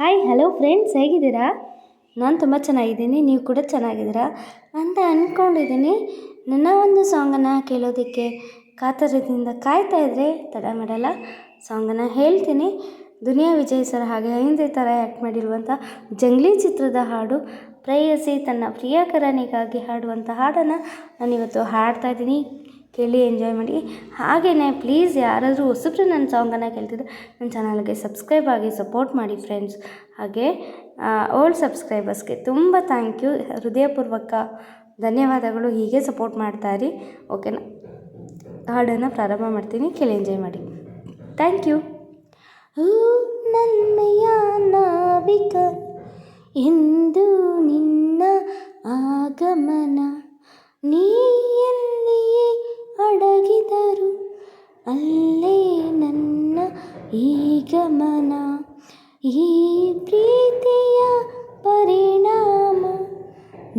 Hi hello friends, ಹೇಗಿದ್ದೀರಾ? ನಾನು ತುಂಬ ಚೆನ್ನಾಗಿದ್ದೀನಿ, ನೀವು ಕೂಡ ಚೆನ್ನಾಗಿದ್ದೀರಾ ಅಂತ ಅಂದ್ಕೊಂಡಿದ್ದೀನಿ. ನನ್ನ ಒಂದು ಸಾಂಗನ್ನು ಕೇಳೋದಕ್ಕೆ ಕಾತರದಿಂದ ಕಾಯ್ತಾ ಇದ್ದರೆ ತಡ ಮಾಡಲ್ಲ, ಸಾಂಗನ್ನು ಹೇಳ್ತೀನಿ. ದುನಿಯಾ ವಿಜಯ್ ಸರ್ ಹಾಗೆ ಹಿಂದೆ ಥರ ಆ್ಯಕ್ಟ್ ಮಾಡಿರುವಂಥ ಜಂಗ್ಲಿ ಚಿತ್ರದ ಹಾಡು. ಪ್ರೇಯಸಿ ತನ್ನ ಪ್ರಿಯಕರನಿಗಾಗಿ ಹಾಡುವಂಥ ಹಾಡನ್ನು ನಾನಿವತ್ತು ಹಾಡ್ತಾ ಇದ್ದೀನಿ. ಕೇಳಿ ಎಂಜಾಯ್ ಮಾಡಿ. ಹಾಗೆಯೇ ಪ್ಲೀಸ್ ಯಾರಾದರೂ ಹೊಸಬ್ರು ನನ್ನ ಸಾಂಗನ್ನು ಕೇಳ್ತಿದ್ರೆ ನನ್ನ ಚಾನಲ್ಗೆ ಸಬ್ಸ್ಕ್ರೈಬ್ ಆಗಿ ಸಪೋರ್ಟ್ ಮಾಡಿ ಫ್ರೆಂಡ್ಸ್. ಹಾಗೆ ಓಲ್ಡ್ ಸಬ್ಸ್ಕ್ರೈಬರ್ಸ್ಗೆ ತುಂಬ ಥ್ಯಾಂಕ್ ಯು, ಹೃದಯಪೂರ್ವಕ ಧನ್ಯವಾದಗಳು. ಹೀಗೆ ಸಪೋರ್ಟ್ ಮಾಡ್ತಾಯಿರಿ, ಓಕೆನಾ? ಹಾಡನ್ನು ಪ್ರಾರಂಭ ಮಾಡ್ತೀನಿ, ಕೇಳಿ ಎಂಜಾಯ್ ಮಾಡಿ. Thank you. ನನ್ನೆಯ ನಾವಿಕ ಎಂದು ನಿನ್ನ ಆಗಮನ, ನೀ ಎಲ್ಲಿಯೇ ಅಡಗಿದರು ಅಲ್ಲೇ ನನ್ನ ಈ ಗಮನ. ಈ ಪ್ರೀತಿಯ ಪರಿಣಾಮ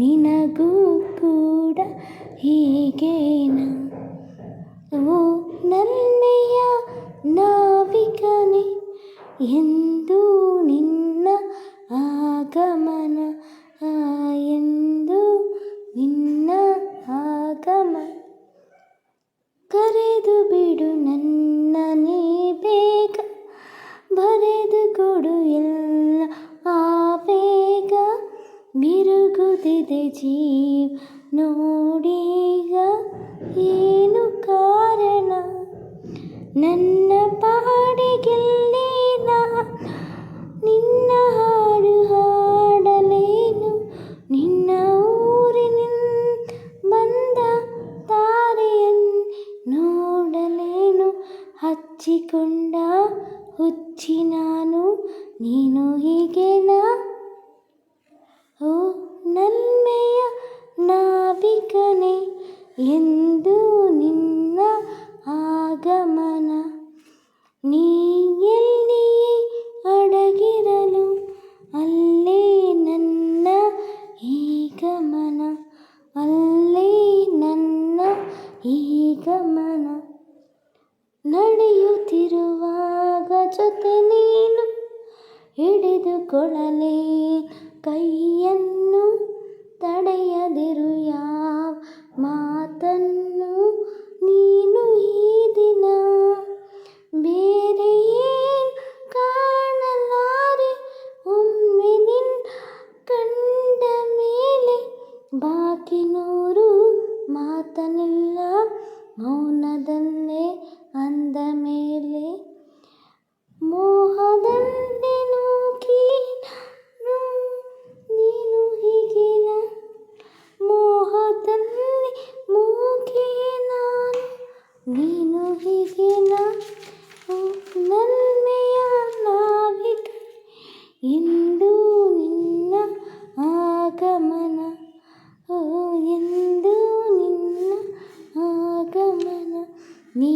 ನಿನಗೂ ಕೂಡ ಹೀಗೇನ? ಓ ನನ್ನೆಯ ನಾವಿಕನೇ ಎಂದು ನಿನ್ನ ಆಗಮನ, ಎಂದು ನಿನ್ನ ಆಗಮನ. ಕರೆದು ಬಿಡು ನನ್ನನೇ ಬೇಗ, ಬರೆದು ಕೊಡು ಎಲ್ಲ ಆವೇಗ. ಬಿರುಗುತ್ತಿದೆ ಜೀವ ನೋಡೀಗ, ಏನು ಕಾರಣ? ನನ್ನ ಪಾಡಿಗೆಲ್ಲಿ ನಿನ್ನ ಹಾಡು ಹಾಡಲೇನು? ನಿನ್ನ ಊರಿನಿಂದ ಬಂದ ತಾರೆಯನ್ನು ನೋಡಲೇನು? ಹಚ್ಚಿಕೊಂಡ ಹುಚ್ಚಿ ನಾನು, ನೀನು ಹೀಗೇನಾ? ಓ ನನ್ನೆಯ ನಾವಿಕನೇ ಎಂದು ನಿನ್ನ ಆಗಮನ, ನೀ ಎಲ್ಲಿಯೇ ಅಡಗಿರಲು ಅಲ್ಲೇ ನನ್ನ ಈ ಗಮನ, ಅಲ್ಲೇ ನನ್ನ ಈ ಗಮನ. ನಡೆಯುತ್ತಿರುವಾಗ ಜೊತೆ ನೀನು ಹಿಡಿದುಕೊಳ್ಳಲೇ ಕೈಯನ್ನು, ತಡೆಯದಿರು ಯಾವ ಮಾತನ್ನು ನೀನು ಈ ದಿನ. ಬೇರೆ ಏನು ಕಾಣಲಾರೆ ಒಮ್ಮೆ ನಿನ್ನ ಕಂಡ ಮೇಲೆ, ಬಾಕಿ ನೂರು ಮಾತನಿಲ್ಲ ಮೌನದಲ್ಲೇ ಅಂದ ಮೇಲೆ. ಮೋಹದಲ್ಲಿ ನೂಕಿ ನೀನು ಹೀಗೇನ? ಮೋಹದಲ್ಲಿ ಮೂಕಿ ನಾನು, ನೀನು ಹೀಗೇನ? ನನ್ನೆಯ ನಾವಿಕ ಎಂದು ನಿನ್ನ ಆಗಮನ, ಎಂದು ನಿನ್ನ ಆಗಮನ. ನೀ